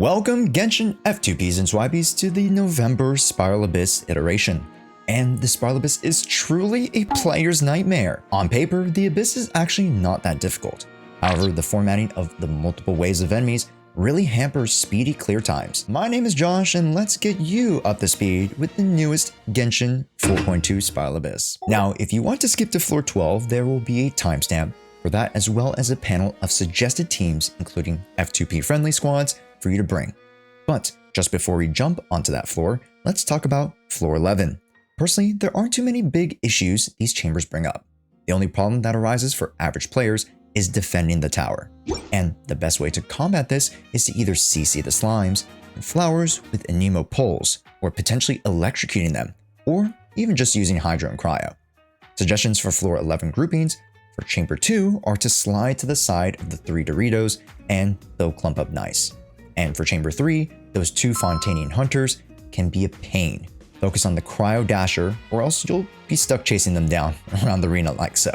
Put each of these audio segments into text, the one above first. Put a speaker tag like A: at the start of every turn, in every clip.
A: Welcome Genshin F2Ps and Swipies to the November Spiral Abyss iteration. And the Spiral Abyss is truly a player's nightmare. On paper, the Abyss is actually not that difficult. However, the formatting of the multiple waves of enemies really hampers speedy clear times. My name is Josh, and let's get you up to speed with the newest Genshin 4.2 Spiral Abyss. Now, if you want to skip to floor 12, there will be a timestamp for that, as well as a panel of suggested teams, including F2P friendly squads, for you to bring. But just before we jump onto that floor, let's talk about floor 11. Personally, there aren't too many big issues these chambers bring up. The only problem that arises for average players is defending the tower. And the best way to combat this is to either CC the slimes and flowers with Anemo poles, or potentially electrocuting them, or even just using Hydro and Cryo. Suggestions for floor 11 groupings for chamber 2 are to slide to the side of the 3 Doritos and they'll clump up nice. And for chamber 3, those 2 Fontanian hunters can be a pain. Focus on the Cryo Dasher, or else you'll be stuck chasing them down around the arena like so.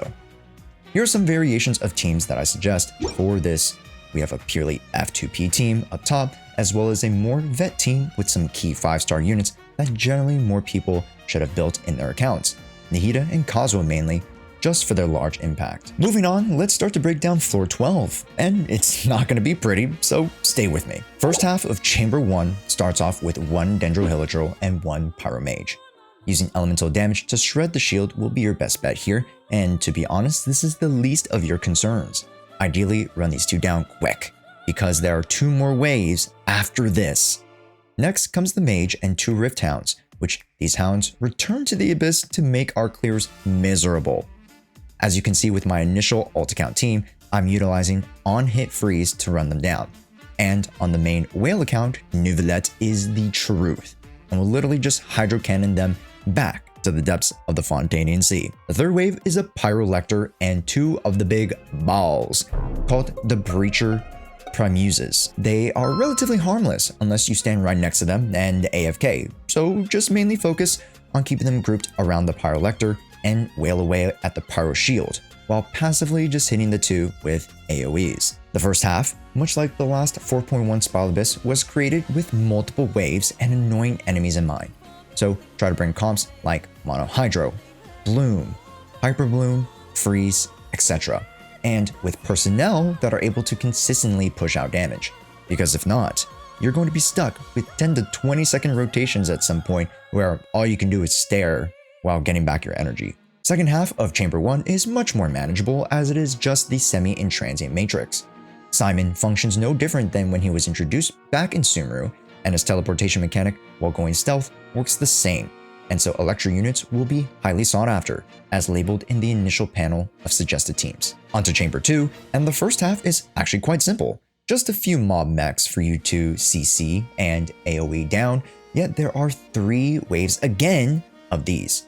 A: Here are some variations of teams that I suggest for this. We have a purely F2P team up top, as well as a more vet team with some key 5-star units that generally more people should have built in their accounts. Nahida and Kazuha mainly, just for their large impact. Moving on, let's start to break down floor 12, and it's not going to be pretty, so stay with me. First half of chamber 1 starts off with 1 Dendroheliodril and 1 Pyromage. Using elemental damage to shred the shield will be your best bet here, and to be honest, this is the least of your concerns. Ideally, run these 2 down quick, because there are 2 more waves after this. Next comes the Mage and 2 Rift Hounds, which these hounds return to the Abyss to make our clears miserable. As you can see with my initial ult account team, I'm utilizing on-hit freeze to run them down. And on the main whale account, Neuvillette is the truth, and will literally just hydro cannon them back to the depths of the Fontanian Sea. The third wave is a Pyro Lector and 2 of the big balls, called the Breacher Primuses. They are relatively harmless unless you stand right next to them and AFK, so just mainly focus on keeping them grouped around the Pyro Lector and wail away at the Pyro Shield, while passively just hitting the 2 with AoEs. The first half, much like the last 4.1 Spiral Abyss, was created with multiple waves and annoying enemies in mind. So try to bring comps like Mono Hydro, Bloom, Hyper Bloom, Freeze, etc. And with personnel that are able to consistently push out damage. Because if not, you're going to be stuck with 10 to 20 second rotations at some point where all you can do is stare while getting back your energy. Second half of chamber 1 is much more manageable, as it is just the semi-intransient matrix. Simon functions no different than when he was introduced back in Sumeru, and his teleportation mechanic while going stealth works the same, and so Electro units will be highly sought after, as labeled in the initial panel of suggested teams. Onto chamber 2, and the first half is actually quite simple. Just a few mob mechs for you to CC and AoE down, yet there are 3 waves again of these.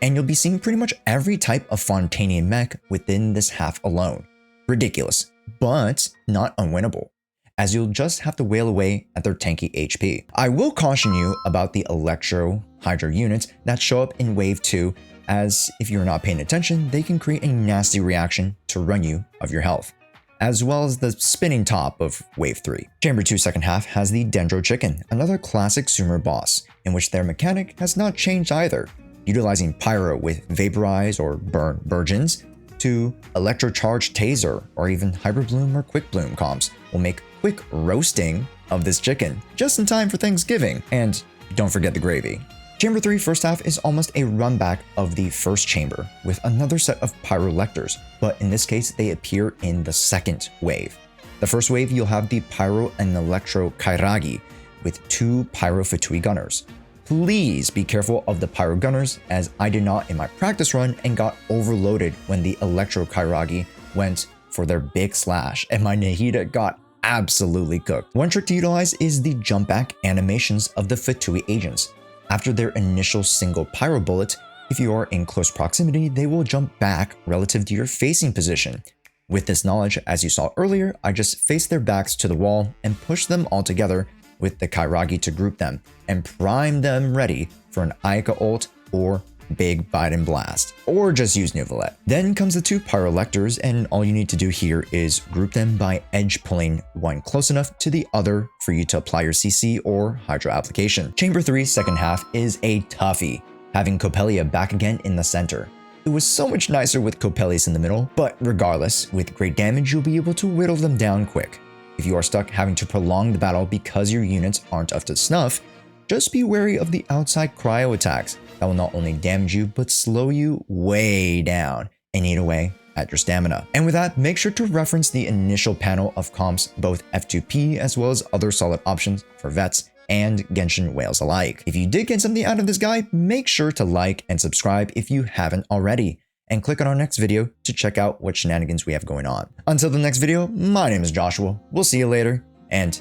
A: And you'll be seeing pretty much every type of Fontanian mech within this half alone. Ridiculous, but not unwinnable, as you'll just have to wail away at their tanky HP. I will caution you about the Electro Hydro units that show up in wave 2, as if you're not paying attention, they can create a nasty reaction to run you of your health, as well as the spinning top of wave 3. Chamber 2 second half has the Dendro Chicken, another classic Sumeru boss, in which their mechanic has not changed either. Utilizing Pyro with Vaporize or Burn Burgeons to Electrocharge Taser or even Hyper Bloom or Quick Bloom comps will make quick roasting of this chicken just in time for Thanksgiving. And don't forget the gravy. Chamber 3 first half is almost a run back of the first chamber with another set of Pyro Lectors, but in this case they appear in the second wave. The first wave you'll have the Pyro and Electro Kairagi with 2 Pyro Fatui Gunners. Please be careful of the Pyro Gunners, as I did not in my practice run and got overloaded when the Electro Kairagi went for their big slash and my Nahida got absolutely cooked. One trick to utilize is the jump back animations of the Fatui agents. After their initial single Pyro bullet, if you are in close proximity, they will jump back relative to your facing position. With this knowledge, as you saw earlier, I just faced their backs to the wall and pushed them all together with the Kairagi to group them and prime them ready for an Ayaka ult or Big Bite and Blast, or just use Nuvolette. Then comes the 2 Pyro Lectors, and all you need to do here is group them by edge pulling one close enough to the other for you to apply your CC or Hydro application. Chamber 3 second half is a toughie, having Coppelia back again in the center. It was so much nicer with Coppelius in the middle, but regardless, with great damage you'll be able to whittle them down quick. If you are stuck having to prolong the battle because your units aren't up to snuff, just be wary of the outside cryo attacks that will not only damage you but slow you way down and eat away at your stamina. And with that, make sure to reference the initial panel of comps, both F2P as well as other solid options for vets and Genshin whales alike. If you did get something out of this guide, make sure to like and subscribe if you haven't already, and click on our next video to check out what shenanigans we have going on. Until the next video, my name is Joshua, we'll see you later, and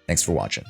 A: thanks for watching.